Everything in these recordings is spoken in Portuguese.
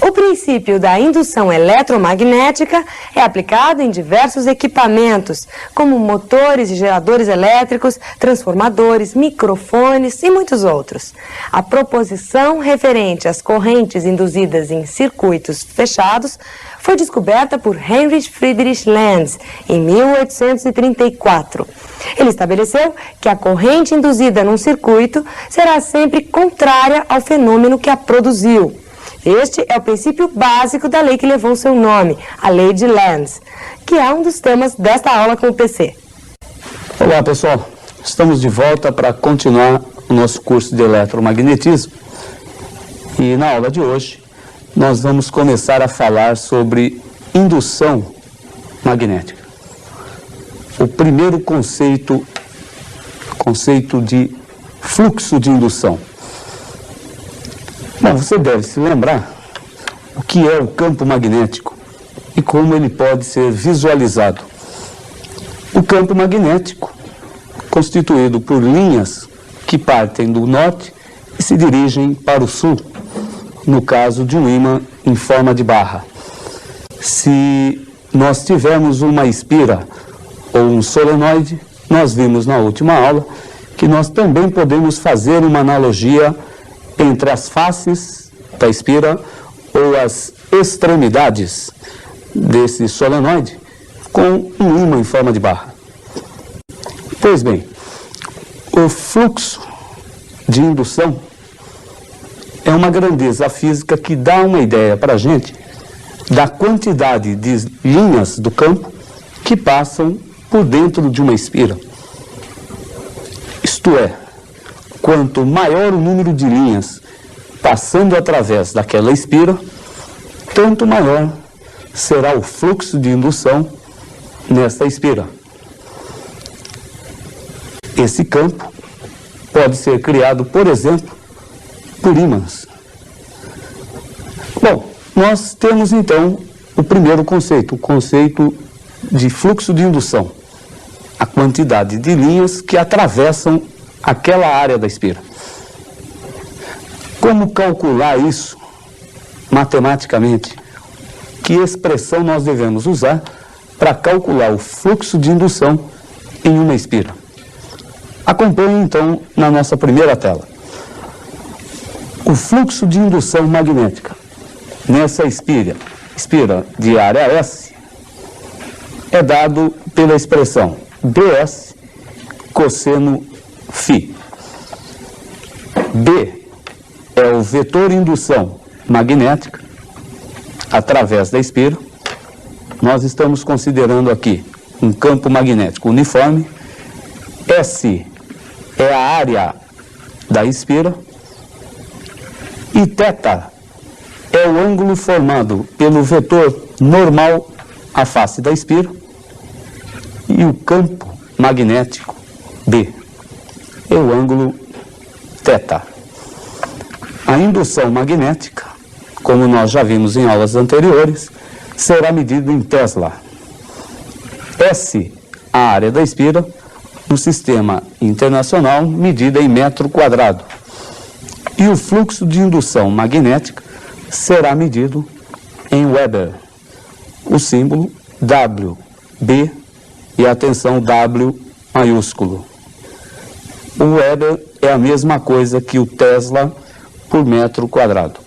O princípio da indução eletromagnética é aplicado em diversos equipamentos, como motores e geradores elétricos, transformadores, microfones e muitos outros. A proposição referente às correntes induzidas em circuitos fechados foi descoberta por Heinrich Friedrich Lenz em 1834. Ele estabeleceu que a corrente induzida num circuito será sempre contrária ao fenômeno que a produziu. Este é o princípio básico da lei que levou seu nome, a Lei de Lenz, que é um dos temas desta aula com o PC. Olá, pessoal. Estamos de volta para continuar o nosso curso de eletromagnetismo. E na aula de hoje, nós vamos começar a falar sobre indução magnética. O primeiro conceito de fluxo de indução. Bom, você deve se lembrar o que é o campo magnético e como ele pode ser visualizado. O campo magnético, constituído por linhas que partem do norte e se dirigem para o sul, no caso de um ímã em forma de barra. Se nós tivermos uma espira ou um solenoide, nós vimos na última aula que nós também podemos fazer uma analogia entre as faces da espira ou as extremidades desse solenoide com um ímã em forma de barra. Pois bem, o fluxo de indução é uma grandeza física que dá uma ideia para a gente da quantidade de linhas do campo que passam por dentro de uma espira. Isto é, quanto maior o número de linhas passando através daquela espira, tanto maior será o fluxo de indução nesta espira. Esse campo pode ser criado, por exemplo, por ímãs. Bom, nós temos então o primeiro conceito, o conceito de fluxo de indução. A quantidade de linhas que atravessam aquela área da espira. Como calcular isso matematicamente? Que expressão nós devemos usar para calcular o fluxo de indução em uma espira? Acompanhe então na nossa primeira tela. O fluxo de indução magnética nessa espira de área S é dado pela expressão ds cosseno φ. B é o vetor indução magnética através da espira. Nós estamos considerando aqui um campo magnético uniforme. S é a área da espira. E θ é o ângulo formado pelo vetor normal à face da espira e o campo magnético B é o ângulo θ. A indução magnética, como nós já vimos em aulas anteriores, será medida em Tesla. S, a área da espira, no sistema internacional, medida em metro quadrado. E o fluxo de indução magnética será medido em Weber. O símbolo WB e atenção W maiúsculo. O Weber é a mesma coisa que o Tesla por metro quadrado.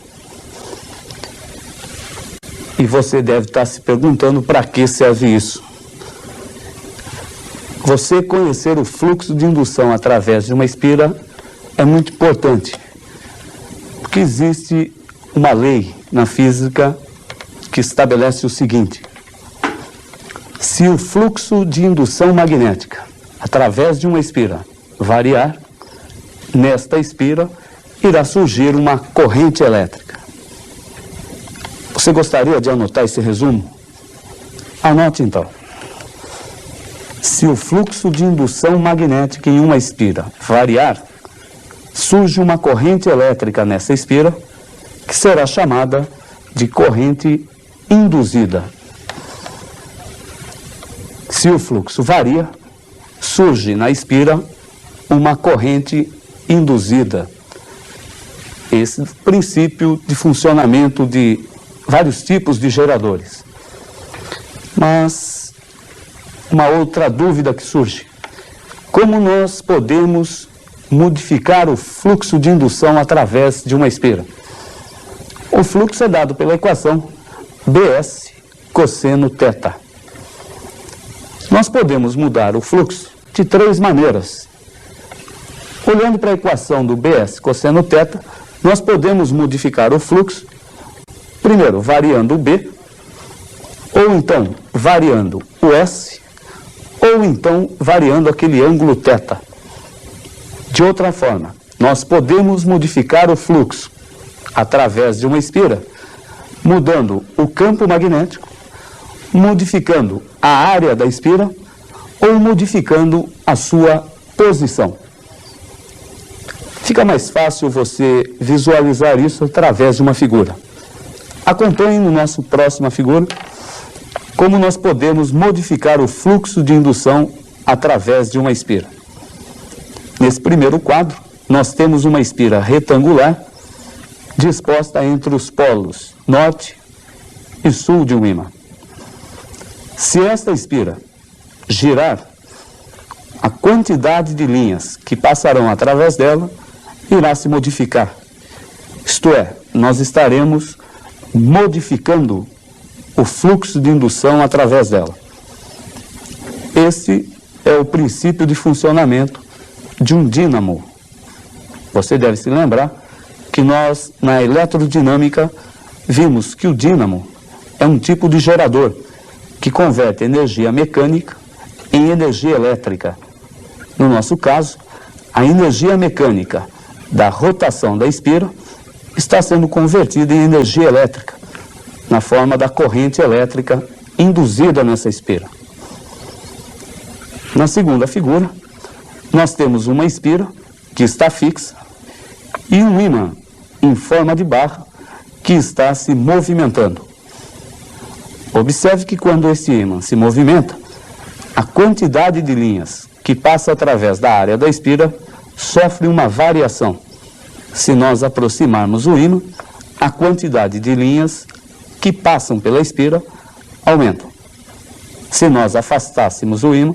E você deve estar se perguntando para que serve isso. Você conhecer o fluxo de indução através de uma espira é muito importante. Porque existe uma lei na física que estabelece o seguinte: se o fluxo de indução magnética através de uma espira variar, nesta espira irá surgir uma corrente elétrica. Você gostaria de anotar esse resumo? Anote então. Se o fluxo de indução magnética em uma espira variar, surge uma corrente elétrica nessa espira, que será chamada de corrente induzida. Se o fluxo varia, surge na espira uma corrente induzida. Esse princípio de funcionamento de vários tipos de geradores. Mas uma outra dúvida que surge: como nós podemos modificar o fluxo de indução através de uma espira? O fluxo é dado pela equação BS cosseno θ. Nós podemos mudar o fluxo de 3 maneiras. Olhando para a equação do BS cosseno θ, nós podemos modificar o fluxo, primeiro, variando o B, ou então variando o S, ou então variando aquele ângulo θ. De outra forma, nós podemos modificar o fluxo através de uma espira, mudando o campo magnético, modificando a área da espira ou modificando a sua posição. Fica mais fácil você visualizar isso através de uma figura. Acompanhe no nosso próxima figura como nós podemos modificar o fluxo de indução através de uma espira. Nesse primeiro quadro, nós temos uma espira retangular disposta entre os polos norte e sul de um ímã. Se esta espira girar, a quantidade de linhas que passarão através dela irá se modificar. Isto é, nós estaremos modificando o fluxo de indução através dela. Esse é o princípio de funcionamento de um dínamo. Você deve se lembrar que nós, na eletrodinâmica, vimos que o dínamo é um tipo de gerador que converte energia mecânica em energia elétrica. No nosso caso, a energia mecânica da rotação da espira está sendo convertida em energia elétrica, na forma da corrente elétrica induzida nessa espira. Na segunda figura, nós temos uma espira que está fixa e um ímã em forma de barra que está se movimentando. Observe que quando esse ímã se movimenta, a quantidade de linhas que passa através da área da espira sofre uma variação. Se nós aproximarmos o ímã, a quantidade de linhas que passam pela espira aumenta. Se nós afastássemos o ímã,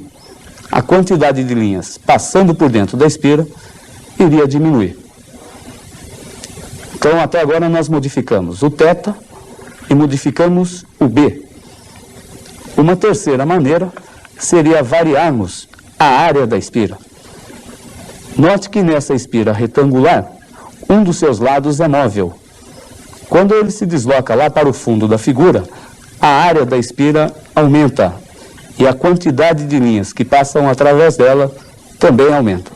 a quantidade de linhas passando por dentro da espira iria diminuir. Então, até agora nós modificamos o θ e modificamos o B. Uma terceira maneira seria variarmos a área da espira. Note que nessa espira retangular, um dos seus lados é móvel. Quando ele se desloca lá para o fundo da figura, a área da espira aumenta e a quantidade de linhas que passam através dela também aumenta.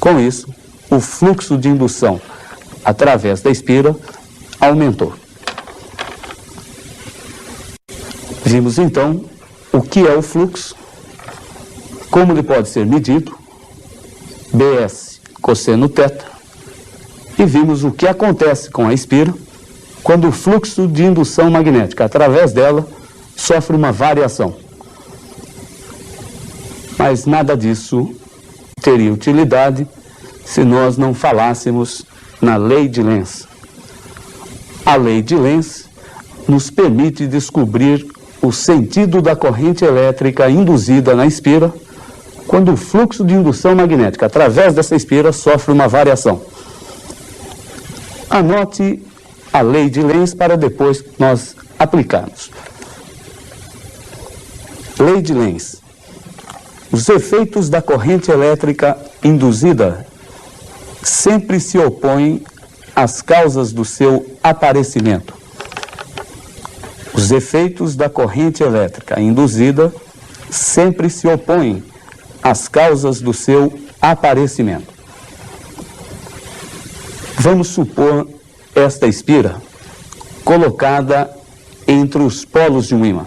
Com isso, o fluxo de indução através da espira aumentou. Vimos então o que é o fluxo, como ele pode ser medido, BS cosseno θ, e vimos o que acontece com a espira quando o fluxo de indução magnética através dela sofre uma variação. Mas nada disso teria utilidade se nós não falássemos na lei de Lenz. A lei de Lenz nos permite descobrir o sentido da corrente elétrica induzida na espira quando o fluxo de indução magnética através dessa espira sofre uma variação. Anote a lei de Lenz para depois nós aplicarmos. Lei de Lenz. Os efeitos da corrente elétrica induzida sempre se opõem às causas do seu aparecimento. Os efeitos da corrente elétrica induzida sempre se opõem às causas do seu aparecimento. Vamos supor esta espira colocada entre os polos de um ímã.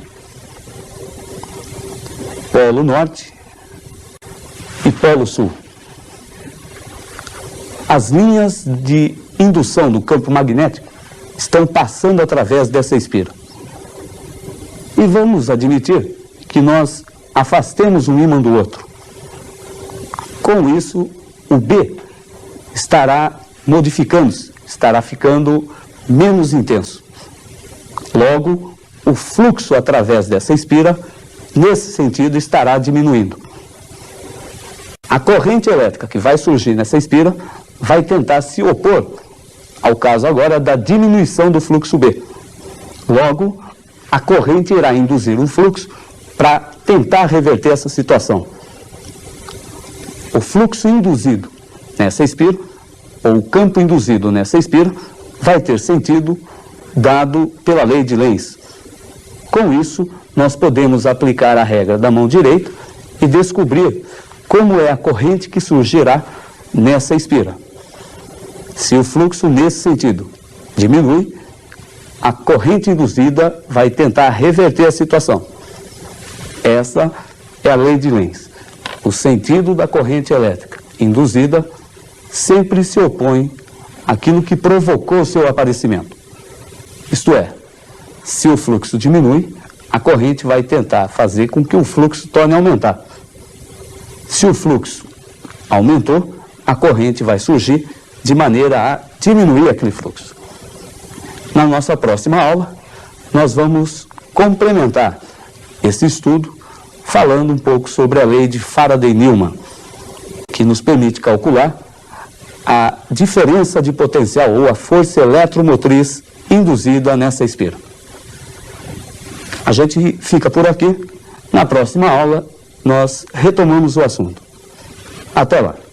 Polo norte e polo sul. As linhas de indução do campo magnético estão passando através dessa espira. E vamos admitir que nós afastemos um ímã do outro. Com isso, o B estará modificando-se, estará ficando menos intenso. Logo, o fluxo através dessa espira, nesse sentido, estará diminuindo. A corrente elétrica que vai surgir nessa espira vai tentar se opor ao caso agora da diminuição do fluxo B. Logo, a corrente irá induzir um fluxo para tentar reverter essa situação. O fluxo induzido nessa espira, ou o campo induzido nessa espira, vai ter sentido dado pela lei de Lenz. Com isso, nós podemos aplicar a regra da mão direita e descobrir como é a corrente que surgirá nessa espira. Se o fluxo nesse sentido diminui, a corrente induzida vai tentar reverter a situação. Essa é a lei de Lenz. O sentido da corrente elétrica induzida sempre se opõe àquilo que provocou o seu aparecimento. Isto é, se o fluxo diminui, a corrente vai tentar fazer com que o fluxo torne a aumentar. Se o fluxo aumentou, a corrente vai surgir de maneira a diminuir aquele fluxo. Na nossa próxima aula, nós vamos complementar esse estudo falando um pouco sobre a lei de Faraday-Newman, que nos permite calcular a diferença de potencial ou a força eletromotriz induzida nessa espira. A gente fica por aqui. Na próxima aula, nós retomamos o assunto. Até lá!